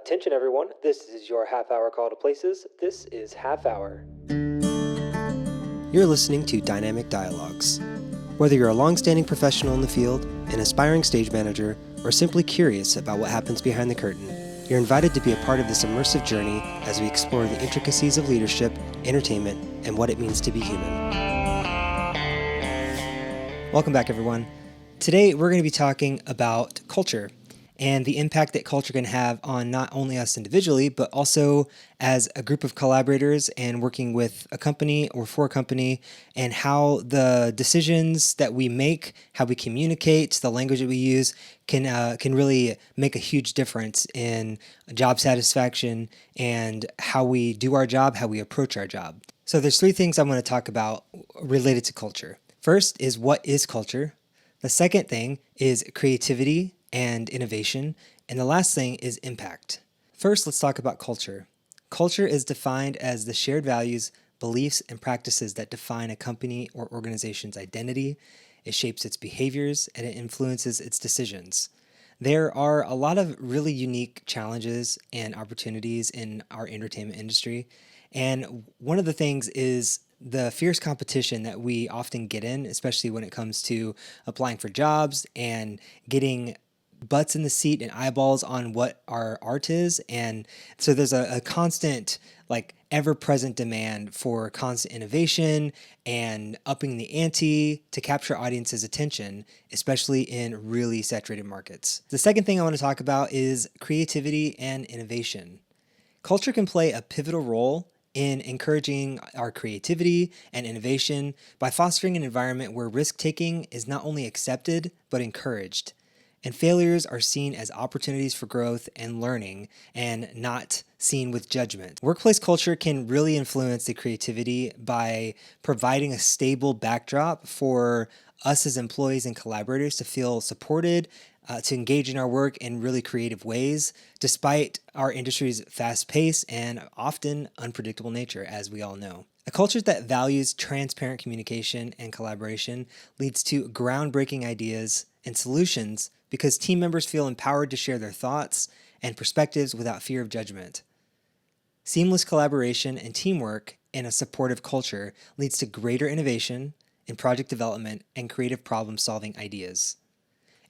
Attention everyone, this is your half-hour call to places. This is Half Hour. You're listening to Dynamic Dialogues. Whether you're a long-standing professional in the field, an aspiring stage manager, or simply curious about what happens behind the curtain, you're invited to be a part of this immersive journey as we explore the intricacies of leadership, entertainment, and what it means to be human. Welcome back, everyone. Today, we're going to be talking about culture and the impact that culture can have on not only us individually, but also as a group of collaborators and working with a company or for a company, and how the decisions that we make, how we communicate, the language that we use can really make a huge difference in job satisfaction and how we do our job, how we approach our job. So there's three things I'm going to talk about related to culture. First is, what is culture? The second thing is creativity and innovation. And the last thing is impact. First, let's talk about culture. Culture is defined as the shared values, beliefs, and practices that define a company or organization's identity. It shapes its behaviors and it influences its decisions. There are a lot of really unique challenges and opportunities in our entertainment industry. And one of the things is the fierce competition that we often get in, especially when it comes to applying for jobs and getting butts in the seat and eyeballs on what our art is. And so there's a constant, ever-present demand for constant innovation and upping the ante to capture audiences' attention, especially in really saturated markets. The second thing I want to talk about is creativity and innovation. Culture can play a pivotal role in encouraging our creativity and innovation by fostering an environment where risk-taking is not only accepted, but encouraged. And failures are seen as opportunities for growth and learning, and not seen with judgment. Workplace culture can really influence the creativity by providing a stable backdrop for us as employees and collaborators to feel supported, to engage in our work in really creative ways, despite our industry's fast pace and often unpredictable nature, as we all know. A culture that values transparent communication and collaboration leads to groundbreaking ideas and solutions because team members feel empowered to share their thoughts and perspectives without fear of judgment. Seamless collaboration and teamwork in a supportive culture leads to greater innovation in project development and creative problem-solving ideas.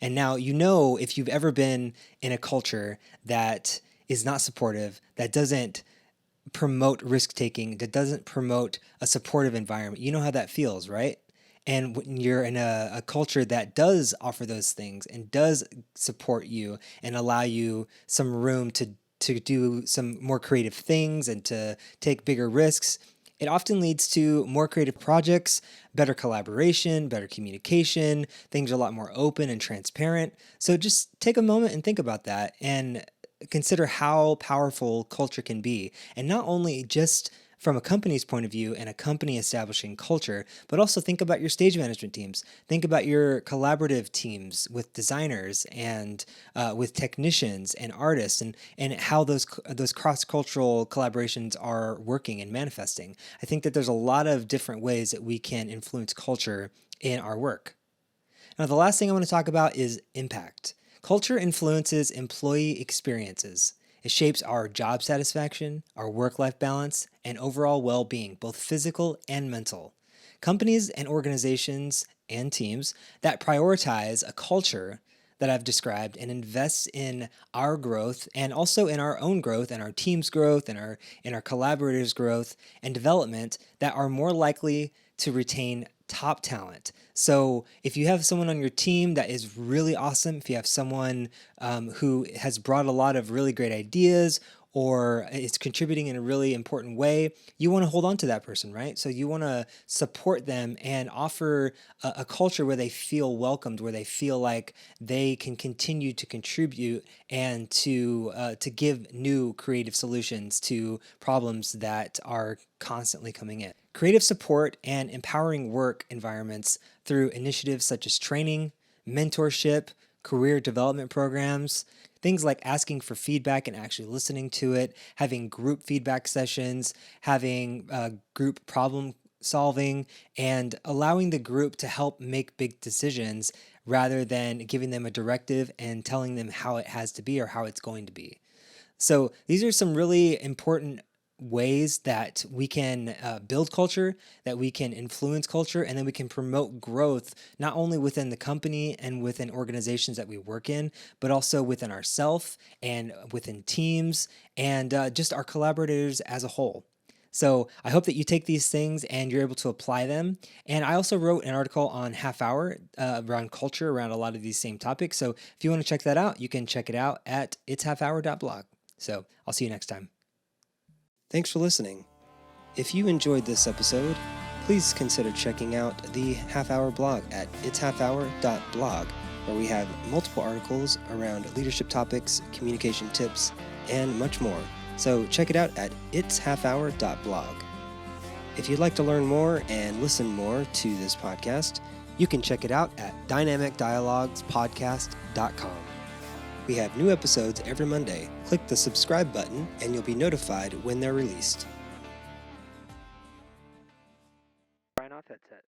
And now, if you've ever been in a culture that is not supportive, that doesn't promote risk-taking, that doesn't promote a supportive environment, you know how that feels, right? And when you're in a culture that does offer those things and does support you and allow you some room to do some more creative things and to take bigger risks, it often leads to more creative projects, better collaboration, better communication. Things are a lot more open and transparent. So just take a moment and think about that and consider how powerful culture can be. And not only just from a company's point of view and a company establishing culture, but also think about your stage management teams. Think about your collaborative teams with designers and with technicians and artists, and how those cross-cultural collaborations are working and manifesting. I think that there's a lot of different ways that we can influence culture in our work. Now, the last thing I want to talk about is impact. Culture influences employee experiences. It shapes our job satisfaction, our work-life balance, and overall well-being, both physical and mental. Companies and organizations and teams that prioritize a culture that I've described and invests in our growth and also in our own growth and our team's growth and our collaborators' growth and development, that are more likely to retain top talent. So if you have someone on your team that is really awesome, if you have someone who has brought a lot of really great ideas or is contributing in a really important way, you want to hold on to that person, right? So you want to support them and offer a culture where they feel welcomed, where they feel like they can continue to contribute and to give new creative solutions to problems that are constantly coming in. Creative support and empowering work environments through initiatives such as training, mentorship, career development programs, things like asking for feedback and actually listening to it, having group feedback sessions, having group problem solving, and allowing the group to help make big decisions rather than giving them a directive and telling them how it has to be or how it's going to be. So these are some really important ways that we can build culture, that we can influence culture, and then we can promote growth, not only within the company and within organizations that we work in, but also within ourselves and within teams and just our collaborators as a whole. So I hope that you take these things and you're able to apply them. And I also wrote an article on Half Hour around culture, around a lot of these same topics. So if you want to check that out, you can check it out at itshalfhour.blog. So I'll see you next time. Thanks for listening. If you enjoyed this episode, please consider checking out the Half Hour blog at itshalfhour.blog, where we have multiple articles around leadership topics, communication tips, and much more. So check it out at itshalfhour.blog. If you'd like to learn more and listen more to this podcast, you can check it out at dynamicdialoguespodcast.com. We have new episodes every Monday. Click the subscribe button and you'll be notified when they're released. Brian off headset.